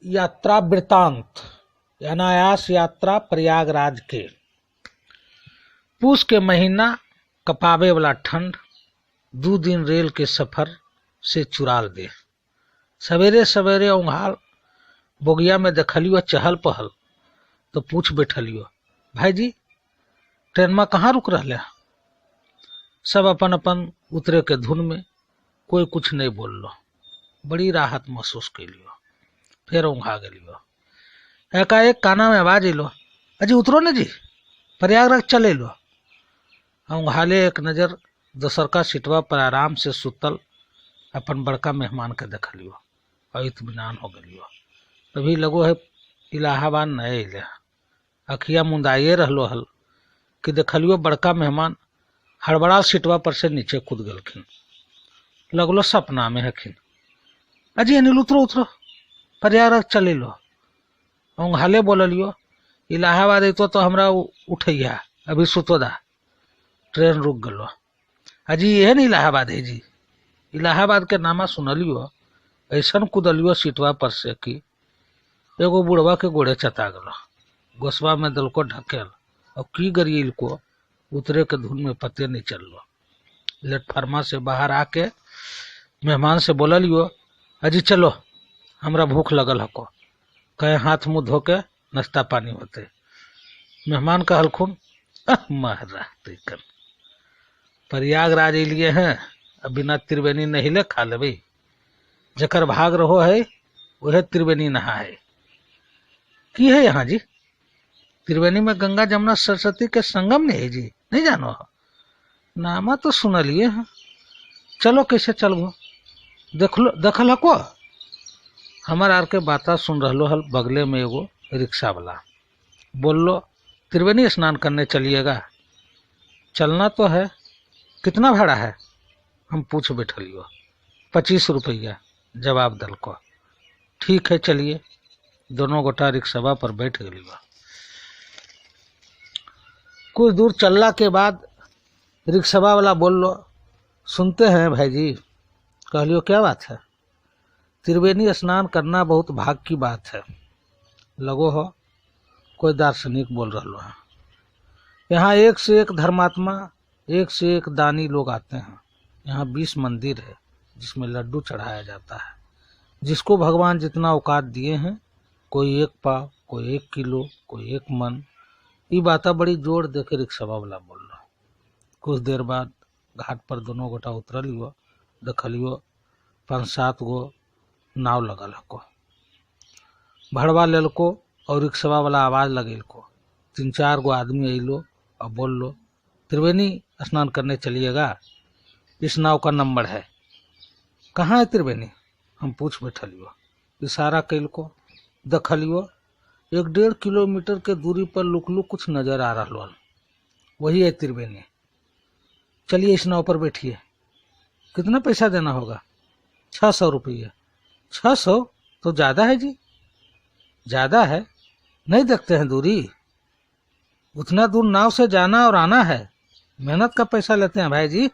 यात्रा वृतांत। अनायास यात्रा प्रयागराज के। पूस के महीना, कपावे वाला ठंड, 2 दिन रेल के सफर से चुराल दे। सवेरे सवेरे उंघाल बोगिया में देखलियो चहल पहल, तो पूछ बैठलियो, भाई जी ट्रेन में कहाँ रुक रहा? सब अपन अपन उतरे के धुन में, कोई कुछ नहीं बोल लो। बड़ी राहत महसूस कैलियो। फिर उंघा गलियो। एकाएक काना में आवाज एलो, अजी उतरो न जी, प्रयागराज चले लो। उंघाले एक नजर दोसरका सीटवा पर आराम से सुतल अपन बड़का मेहमान के देखलियो और इत्मीनान हो गलियो। तभी लगो है इलाहाबाद न अले। अखिया मुंदाइए रहलो हल कि देखलियो बड़का मेहमान हड़बड़ा सीटवा पर से नीचे कूद गलखिन। लगलो सपना में हखिन। अजी अनिल उतरो उतरो, प्रयागराज चले लो। उंघाले बोललियो, इलाहाबाद अतो तो हमरा उठैया, अभी सुतोदा, ट्रेन रुक गलो। अजी यह नहीं इलाहाबाद है जी। इलाहाबाद के नामा सुनलियो, ऐसन कूदलियो सीटवा पर से कि एगो बुढ़वा के गोड़े चता गलो। गोसवा में दल को ढकेल और की गरियल को उतरे के धुन में पते नहीं चललो। प्लेटफार्मा से बाहर आके मेहमान से बोललियो, अजी चलो हमरा भूख लगल हको, कहे हाथ मुंह धोके नाश्ता पानी होते। मेहमान का हलखुन, महाराज प्रयागराज लिए हैं, अब बिना त्रिवेणी नहीं ले खा ले भाई। जकर भाग रहो है वह त्रिवेणी नहा है। की है यहाँ जी? त्रिवेणी में गंगा जमुना सरस्वती के संगम नहीं है जी, नहीं जानो? नामा तो सुनलिए हैं। चलो कैसे चलबो, देखल हको। हमार आर के बाता सुन रहो हल। बगले में एगो रिक्शा वाला बोलो, त्रिवेणी स्नान करने चलिएगा? चलना तो है, कितना भाड़ा है? हम पूछ बैठलियो। 25 रुपया जवाब दल को। ठीक है चलिए। दोनों गोटा रिक्शा पर बैठ गलियो। कुछ दूर चलला के बाद रिक्शा वाला बोल लो, सुनते हैं भाई जी। कहलियो क्या बात है? त्रिवेणी स्नान करना बहुत भाग की बात है। लगो हो कोई दार्शनिक बोल रहा है। यहाँ एक से एक धर्मात्मा, एक से एक दानी लोग आते हैं। यहाँ 20 मंदिर है जिसमें लड्डू चढ़ाया जाता है। जिसको भगवान जितना औकात दिए हैं, कोई 1 पाव, कोई 1 किलो, कोई 1 मन। ये बात बड़ी जोर दे के रिक्शा वाला बोल रहा। कुछ देर बाद घाट पर दोनों गोटा उतरलियो। देखलियो 5-7 गो नाव लगल हको। भड़वा लेलको और रिक्शा वाला आवाज लगेलको। 3-4 गो आदमी अलो और बोल लो, त्रिवेणी स्नान करने चलिएगा? इस नाव का नंबर है। कहाँ है त्रिवेणी? हम पूछ बैठलियो। इशारा कैलको। देखलियो 1-1.5 किलोमीटर के दूरी पर लुक कुछ नजर आ रहा। वही है त्रिवेणी। चलिए इस नाव पर बैठिए। कितना पैसा देना होगा? 600 रुपये। 600 तो ज्यादा है जी। ज्यादा है? नहीं देखते हैं दूरी? उतना दूर नाव से जाना और आना है, मेहनत का पैसा लेते हैं भाई जी।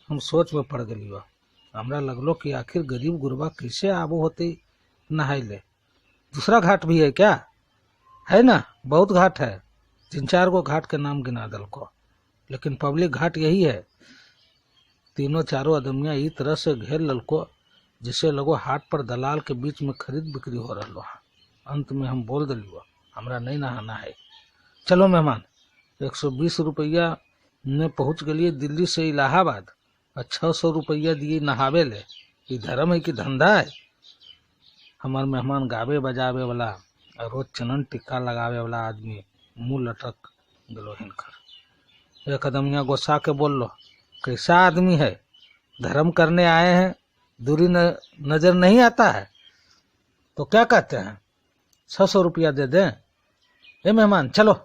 हम सोच में पड़ गलियो। हमरा लगलो कि आखिर गरीब गुरबा कैसे आबो होते नहाई ले। दूसरा घाट भी है क्या? है ना, बहुत घाट है। 3-4 गो घाट के नाम गिना दल को, लेकिन पब्लिक घाट यही है। तीनों चारों आदमिया इस तरह से घेर ललको जिसे लगो हाट पर दलाल के बीच में खरीद बिक्री हो रहा है। अंत में हम बोल दिलियो, हमरा नहीं नहाना है। चलो मेहमान, 120 रुपया में पहुंच गलिए दिल्ली से इलाहाबाद और 600 रुपया दिए नहावे ले। ये धर्म है कि धंधा है? हमार मेहमान गावे बजावे वाला और रोज चनन टिक्का लगावे वाला आदमी मुंह लटक गलो हिनकर। एक आदमिया गोस्सा के बोल लो, कैसा आदमी है? धर्म करने आए हैं, दूरी नजर नहीं आता है तो क्या कहते हैं? 600 रुपया दे दें? ए मेहमान चलो,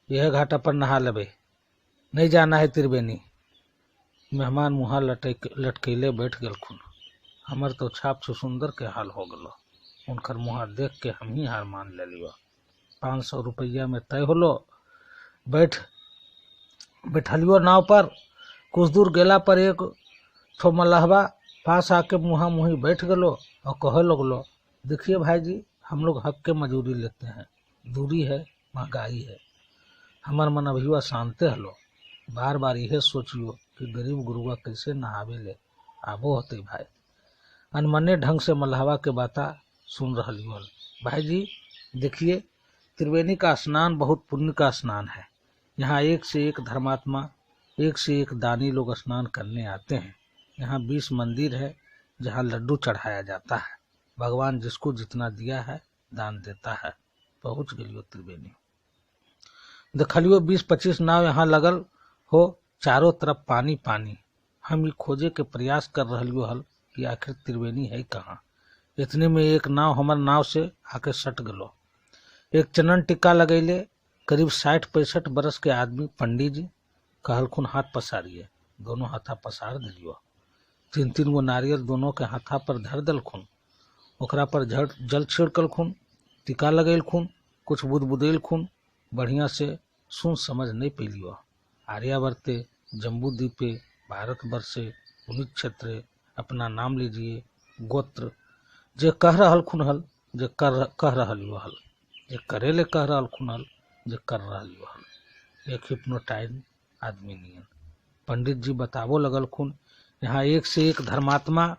यह घाटा पर नहा लेबे, नहीं जाना है त्रिवेणी। मेहमान मुहा लटकेले बैठ गलखुन। हमर तो छाप सुंदर के हाल हो गलो। उनकर मुहा देख के हम ही हार मान ले लियो। 500 रुपया में तय होलो। बैठलियो नाव पर। कुछ दूर गेला पर एक ठो मलहबा पास आके मुहा मुही बैठ गलो और कहे लगलो, देखिए भाई जी, हम लोग हक के मजूरी लेते हैं, दूरी है, महंगाई है, हमार मन अभिवा शांते हलो। बार बार यह सोचियो कि गरीब गुरुआ कैसे नहावे ले आबो होते भाई। अनमने ढंग से मल्हवा के बाता सुन रही हल। भाई जी देखिए, त्रिवेणी का स्नान बहुत पुण्य का स्नान है। यहाँ एक से एक धर्मात्मा, एक से एक दानी लोग स्नान करने आते हैं। यहाँ 20 मंदिर है जहाँ लड्डू चढ़ाया जाता है। भगवान जिसको जितना दिया है दान देता है। पहुँच गलियो त्रिवेणी। देखलियो 20-25 नाव यहाँ लगल हो, चारों तरफ पानी पानी। हम ये खोजे के प्रयास कर रहियो हल कि आखिर त्रिवेणी है कहाँ। इतने में एक नाव हमार नाव से आके सट गलो। एक चनन टिक्का लगैले करीब 60-65 बरस के आदमी पंडित जी कहलखुन हाथ पसारिए। दोनों हाथा पसार दिलियो। 3-3 गो नारियल दोनों के हाथा पर धर दलखुन। ओकरा पर जल छिड़कलखुन, टिका लगेलखुन, कुछ बुदबुदेलखुन। बढ़िया से सुन समझ नहीं पैलियो। आर्यावर्ते, जम्बूद्वीपे, भारतवर्षे, पुनित क्षेत्रे अपना नाम लीजिए, गोत्र जे कह रहलखुन हल, जे कह रहलियो हल, जे करेले कह रहलखुन हल, जे कर रहलियो हल। एक हिप्नोटाइज आदमी नियन पंडित जी बतावो लगलखुन। यहाँ एक से एक धर्मात्मा,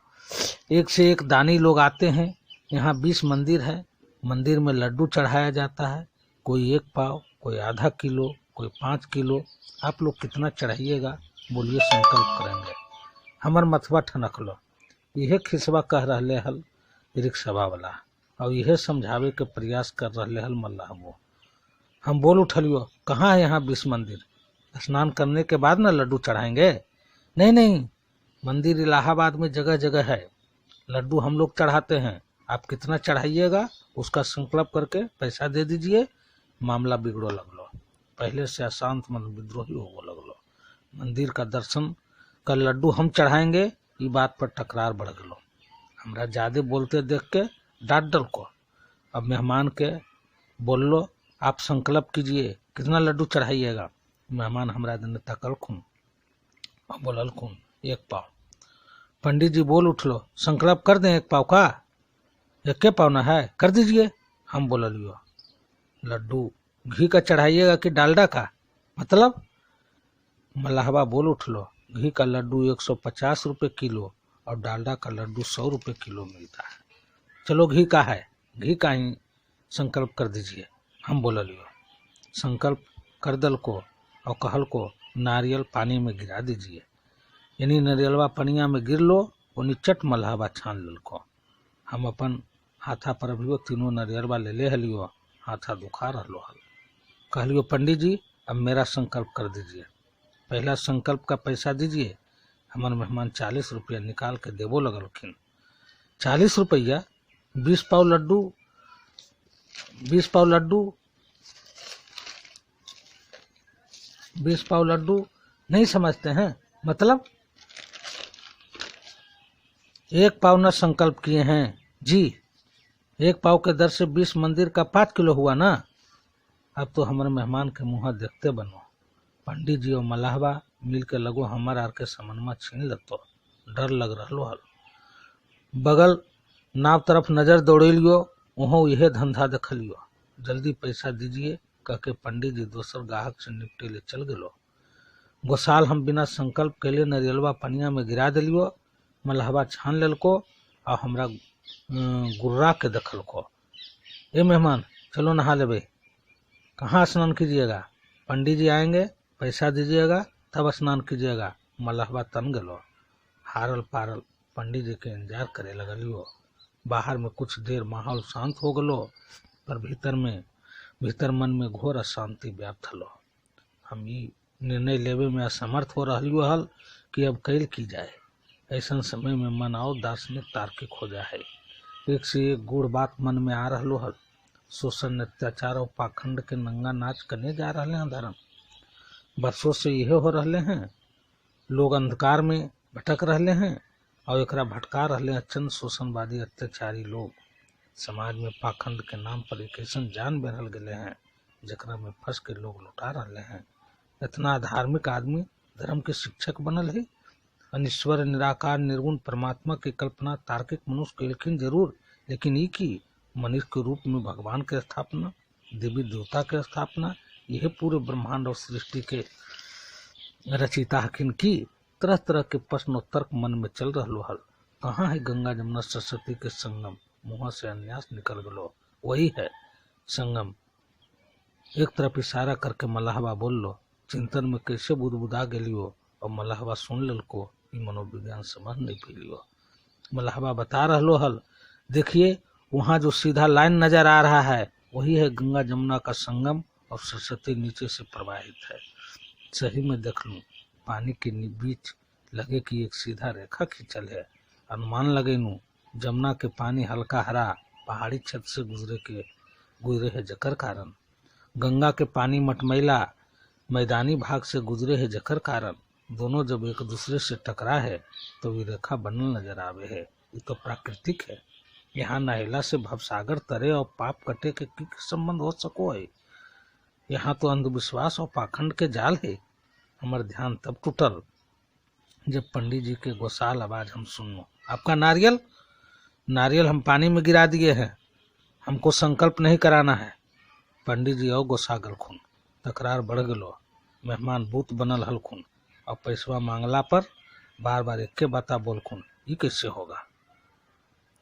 एक से एक दानी लोग आते हैं। यहाँ 20 मंदिर है। मंदिर में लड्डू चढ़ाया जाता है। कोई 1 पाव, कोई आधा किलो, कोई 5 किलो। आप लोग कितना चढ़ाइएगा बोलिए, संकल्प करेंगे। हमर मथवा ठनक लो। यह खिसवा कह रहे हल रिक्शवा वाला, और यह समझावे के प्रयास कर रहे हल मल्लाहबो। हम बोल उठलियो, कहाँ है यहाँ 20 मंदिर? स्नान करने के बाद ना लड्डू चढ़ाएंगे? नहीं नहीं, मंदिर इलाहाबाद में जगह जगह है। लड्डू हम लोग चढ़ाते हैं। आप कितना चढ़ाइएगा उसका संकल्प करके पैसा दे दीजिए। मामला बिगड़ो लगलो। पहले से अशांत मन विद्रोही हो लगलो। मंदिर का दर्शन का लड्डू हम चढ़ाएंगे, ये बात पर टकरार बढ़ गलो। हमरा ज्यादा बोलते देख के डांट डल को। अब मेहमान के बोल लो, आप संकल्प कीजिए कितना लड्डू चढ़ाइएगा। मेहमान हमरा दिन तकलखुन और बोललखुन 1 पाव। पंडित जी बोल उठलो, संकल्प कर दें 1 पाव का? 1 पाव ना है, कर दीजिए। हम बोलियो, लड्डू घी का चढ़ाइएगा कि डालडा का? मतलब? मल्लाहबा बोल उठलो, घी का लड्डू 150 रुपये किलो और डालडा का लड्डू 100 रुपये किलो मिलता है। चलो घी का है, घी का ही संकल्प कर दीजिए। हम बोलियो, संकल्प कर दल को और कहल को नारियल पानी में गिरा दीजिए। यानी नारियलवा पनिया में गिर लो, उन्हीं चट मल्हावा छान लल को। हम अपन हाथा पर अभियो 3 नारियलवा ले हलियो। हाथा दुखा रहलो हल। कहलियो, पंडित जी अब मेरा संकल्प कर दीजिए। पहला संकल्प का पैसा दीजिए। हमारे मेहमान 40 रुपया निकाल के देवो लगलखिन। 40 रुपया? 20 पाव लड्डू, 20 पाव लड्डू, 20 पाव लड्डू नहीं समझते हैं? मतलब 1 पाव न संकल्प किए हैं जी। 1 पाव के दर से 20 मंदिर का 5 किलो हुआ ना। अब तो हमारे मेहमान के मुँह देखते बनो। पंडित जी और मल्लाहबा मिल के लगो हमार आर के समनमा छीन लगतो। डर लग रहा हल। बगल नाव तरफ नजर दौड़ेलियो, वहाँ यह धंधा देखलियो। जल्दी पैसा दीजिए कह के पंडित जी दोसर गाहक से निपटे ले चल गलो। गोसाल हम बिना संकल्प के लिए नरियलवा पनिया में गिरा दिलियो। मल्लाहबा छान ललको और हमरा गुर्रा के देखल को। ए मेहमान चलो नहा लेबे। कहाँ स्नान कीजिएगा? पंडित जी आएंगे, पैसा दीजिएगा तब स्नान कीजिएगा। मल्लाहबा तन गलो। हारल पारल पंडित जी के इंतजार करे लगलियो। बाहर में कुछ देर माहौल शांत हो गलो, पर भीतर मन में घोर अशांति व्याप्त हलो। हम ये निर्णय लेवे में असमर्थ हो रहियो हल कि अब कैल की जाए। ऐसा समय में मन और दार्शनिक तार्किक हो जाए। एक से एक गुड़ बात मन में आ रहा हल। शोषण, अत्याचार और पाखंड के नंगा नाच करने जा रहे हैं धर्म। बरसों से यह हो रहे हैं। लोग अंधकार में भटक रहे हैं और एकरा भटका रहे हैं चंद शोषणवादी अत्याचारी लोग। समाज में पाखंड के नाम पर एक ऐसा जान बहल गए हैं जकरा में फंस के लोग लुटा रहे हैं। इतना धार्मिक आदमी धर्म के शिक्षक बनल है। अनिश्वर, निराकार, निर्गुण परमात्मा की कल्पना तार्किक मनुष्य केलखिन जरूर, लेकिन ये की मनुष्य के रूप में भगवान के स्थापना, देवी देवता के स्थापना, यह पूरे ब्रह्मांड और सृष्टि के रचिता हकिन की। तरह तरह के प्रश्न और तर्क मन में चल रहा हल। कहाँ है गंगा जमुना सरस्वती के संगम, मुँह से अन्यास निकल गलो, वही है संगम। एक तरफ इशारा करके मल्लाहबा बोल लो, चिंतन में कैसे बुदबुदा गेलियो, और मल्लाहबा सुन ललको, मनोविज्ञान समझ नहीं पीलियो। मल्लाहबा बता रहा हल, देखिए वहाँ जो सीधा लाइन नजर आ रहा है वही है गंगा जमुना का संगम, और सरस्वती नीचे से प्रवाहित है। सही में देख लूं, पानी के बीच लगे कि एक सीधा रेखा खींचल है। अनुमान लगे नू जमुना के पानी हल्का हरा पहाड़ी छत से गुजरे है, जकर कारण गंगा के पानी मटमैला मैदानी भाग से गुजरे है, जकर कारण दोनों जब एक दूसरे से टकरा है तो वे रेखा बनल नजर आवे है। ये तो प्राकृतिक है। यहाँ नहेला से भवसागर तरे और पाप कटे के की संबंध हो सको है। यहाँ तो अंधविश्वास और पाखंड के जाल है। हमार ध्यान तब टूटल जब पंडित जी के गोसाल आवाज हम सुनो, आपका नारियल हम पानी में गिरा दिए हैं, हमको संकल्प नहीं कराना है। पंडित जी और गोसा गलखुन, तकरार बढ़ गलो, मेहमान बूत बनल हलखुन, और पैसवा मांगला पर बार बार एक बाता बोलखुन, ये कैसे होगा।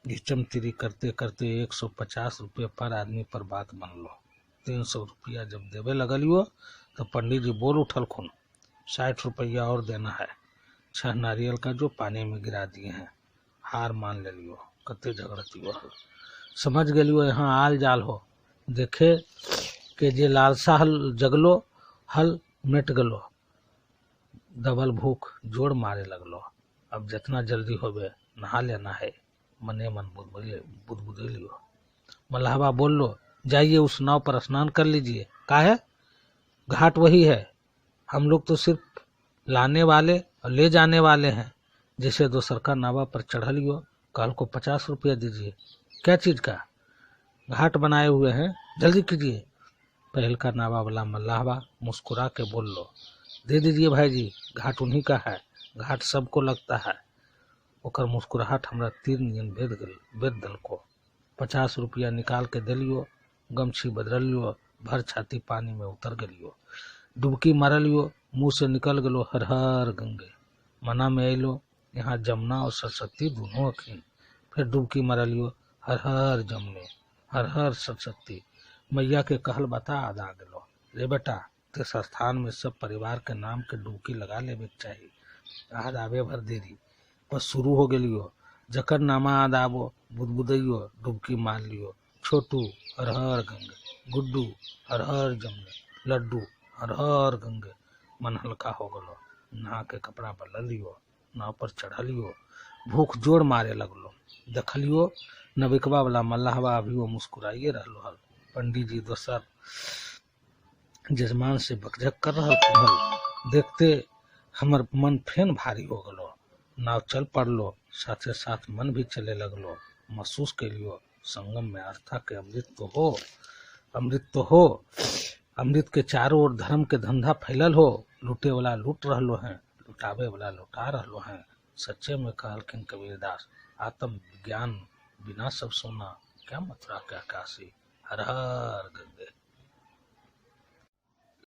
घिचम तिरी करते करते 150 रुपये पर आदमी पर बात बन लो। 300 रुपया जब देवे लगलियो तो पंडित जी बोल उठलखुन, 60 रुपया और देना है। 6 नारियल का जो पानी में गिरा दिए हैं, हार मान ले लियो। कते झगड़ती हो, समझ गलियो यहाँ आल जाल हो। देखे के जे लालसा हल जगलो, हल मिट गलो, दबल भूख जोड़ मारे लगलो। अब जितना जल्दी होवे नहा लेना है, मने मन बुदबुदे लियो। मल्लाहबा बोल लो, जाइए उस नाव पर स्नान कर लीजिए। का है, घाट वही है, हम लोग तो सिर्फ लाने वाले और ले जाने वाले हैं। जैसे दोसर का नावा पर चढ़ लियो, कल को 50 रुपया दीजिए। क्या चीज का, घाट बनाए हुए हैं, जल्दी कीजिए। पहल का नावा वाला मल्लाहबा मुस्कुरा के बोल लो, दे दीजिए भाई जी, घाट उन्हीं का है, घाट सबको लगता है। ओकर मुस्कुराहट हमरा तीर नियन बेद दल को। 50 रुपया निकाल के दिलियो, गमछी बदल लियो, भर छाती पानी में उतर गलियो, डुबकी मारलियो, मुंह से निकल गलो हर हर गंगे। मना में अलो, यहाँ जमुना और सरस्वती दोनों अखिन। फिर डुबकी मारलियो, हर हर जमुने, हर हर सरस्वती। मैया के कहल बता आदा गलो, रे बेटा ते स्थान में सब परिवार के नाम के डुबकी लगा लेवे चाहिए। आज आवे भर देरी बस शुरू हो गलियो, जकर नामा आद आबो बुदबुदैयो, डुबकी मार लियो। छोटू हर हर गंगे, गुड्डू हर हर जमुने, लड्डू हर हर गंगे। मन हल्का हो गलो, नहा के कपड़ा बदल लियो, नाव पर चढ़लियो, भूख जोड़ मारे लगलो। देखलियो नविकवा वाला मल्लाहबा अभी वो मुस्कुराइए रहलो हल। पंडित जी दोसर जजमान से बकझक कर रहा हल। देखते हमर मन फेन भारी हो गलो, नाव चल पड़लो, साथे साथ मन भी चले लगलो। महसूस कलियो संगम में आस्था के अमृत तो हो। अमृत के चारों ओर धर्म के धंधा फैलल हो। लूटे वाला लूट रहलो हैं, लुटावे वाला लुटा रहलो हैं। सच्चे में कहलखिन कबीरदास, आत्म विज्ञान बिना सब सोना, क्या मथुरा क्या काशी, हर हर गंगे।